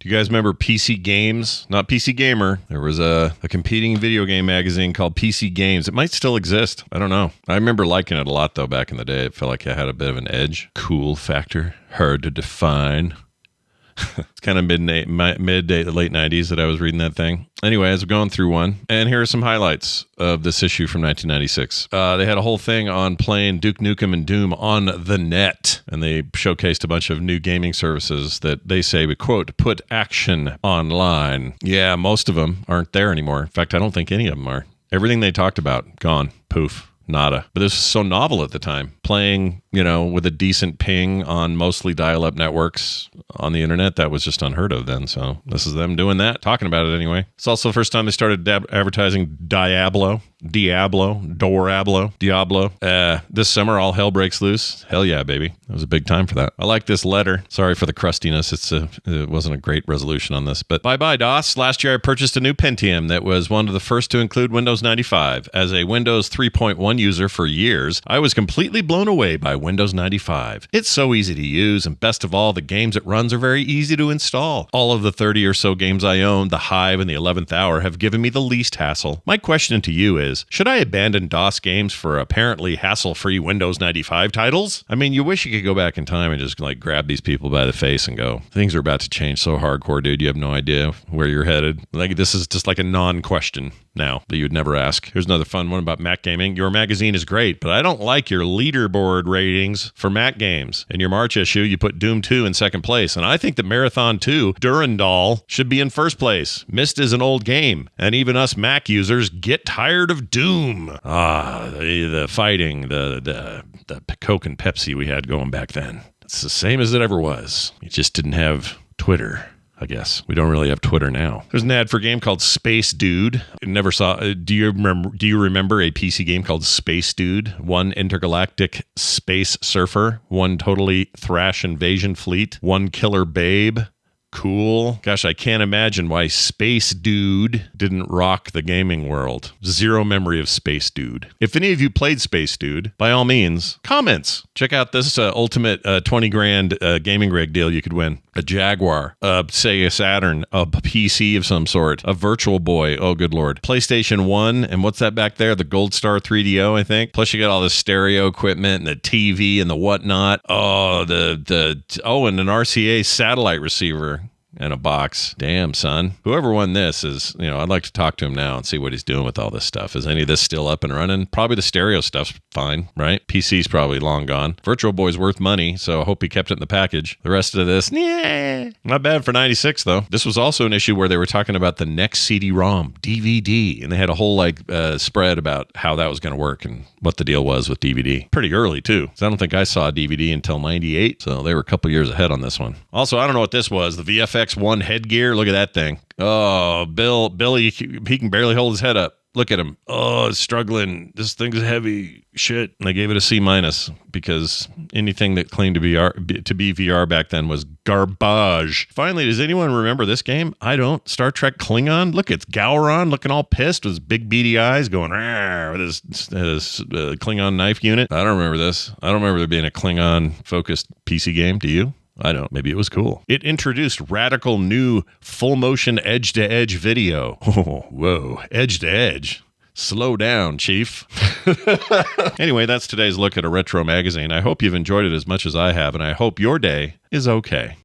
Do you guys remember PC Games? Not PC Gamer. There was a competing video game magazine called PC Games. It might still exist. I don't know. I remember liking it a lot, though, back in the day. It felt like it had a bit of an edge. Cool factor. Hard to define. It's kind of mid to late 90s that I was reading that thing. Anyway, I was going through one, and here are some highlights of this issue from 1996. They had a whole thing on playing Duke Nukem and Doom on the net, and they showcased a bunch of new gaming services that they say, quote, put action online. Yeah, most of them aren't there anymore. In fact, I don't think any of them are. Everything they talked about, gone. Poof. Nada. But this was so novel at the time. Playing, with a decent ping on mostly dial-up networks on the internet, that was just unheard of then. So this is them doing that, talking about it anyway. It's also the first time they started advertising Diablo. This summer, all hell breaks loose. Hell yeah, baby. It was a big time for that. I like this letter. Sorry for the crustiness. It wasn't a great resolution on this. But bye-bye, DOS. Last year, I purchased a new Pentium that was one of the first to include Windows 95. As a Windows 3.1 user for years, I was completely blown away by Windows 95. It's so easy to use, and best of all, the games it runs are very easy to install. All of the 30 or so games I own, The Hive and The 11th Hour, have given me the least hassle. My question to you is, should I abandon DOS games for apparently hassle-free Windows 95 titles? I mean, you wish you could go back in time and just grab these people by the face and go, things are about to change so hardcore, dude. You have no idea where you're headed. This is just like a non-question now that you would never ask. Here's another fun one about Mac gaming. Your magazine is great, but I don't like your leaderboard ratings for Mac games. In your March issue, you put Doom 2 in second place, and I think that Marathon 2, Durandal, should be in first place. Myst is an old game, and even us Mac users get tired of Doom. The fighting, the Coke and Pepsi we had going back then. It's the same as it ever was. You just didn't have Twitter. I guess we don't really have Twitter now. There's an ad for a game called Space Dude. Never saw. Do you remember a PC game called Space Dude? One intergalactic space surfer, one totally thrash invasion fleet, one killer babe. Cool. Gosh, I can't imagine why Space Dude didn't rock the gaming world. Zero memory of Space Dude. If any of you played Space Dude, by all means, comments. Check out this ultimate 20 grand gaming rig deal you could win. A Jaguar, a Sega Saturn, a PC of some sort, a Virtual Boy, oh good lord, PlayStation 1, and what's that back there? The Gold Star 3DO, I think. Plus you got all the stereo equipment and the TV and the whatnot. Oh, and an RCA satellite receiver. And a box. Damn, son. Whoever won this is, I'd like to talk to him now and see what he's doing with all this stuff. Is any of this still up and running? Probably the stereo stuff's fine, right? PC's probably long gone. Virtual Boy's worth money, so I hope he kept it in the package. The rest of this, yeah. Not bad for 96, though. This was also an issue where they were talking about the next CD-ROM, DVD, and they had a whole, spread about how that was going to work and what the deal was with DVD. Pretty early, too, because I don't think I saw DVD until 98, so they were a couple years ahead on this one. Also, I don't know what this was. The VFX One headgear. Look at that thing. Oh, Billy, he can barely hold his head up. Look at him. Oh, it's struggling. This thing's heavy. Shit. And I gave it a C- because anything that claimed to be VR back then was garbage. Finally, does anyone remember this game? I don't. Star Trek Klingon. Look, it's Gowron looking all pissed with his big beady eyes going with his Klingon knife unit. I don't remember this. I don't remember there being a Klingon-focused PC game. Do you? I don't. Maybe it was cool. It introduced radical new full-motion edge-to-edge video. Oh, whoa. Edge-to-edge. Slow down, Chief. Anyway, that's today's look at a retro magazine. I hope you've enjoyed it as much as I have, and I hope your day is okay.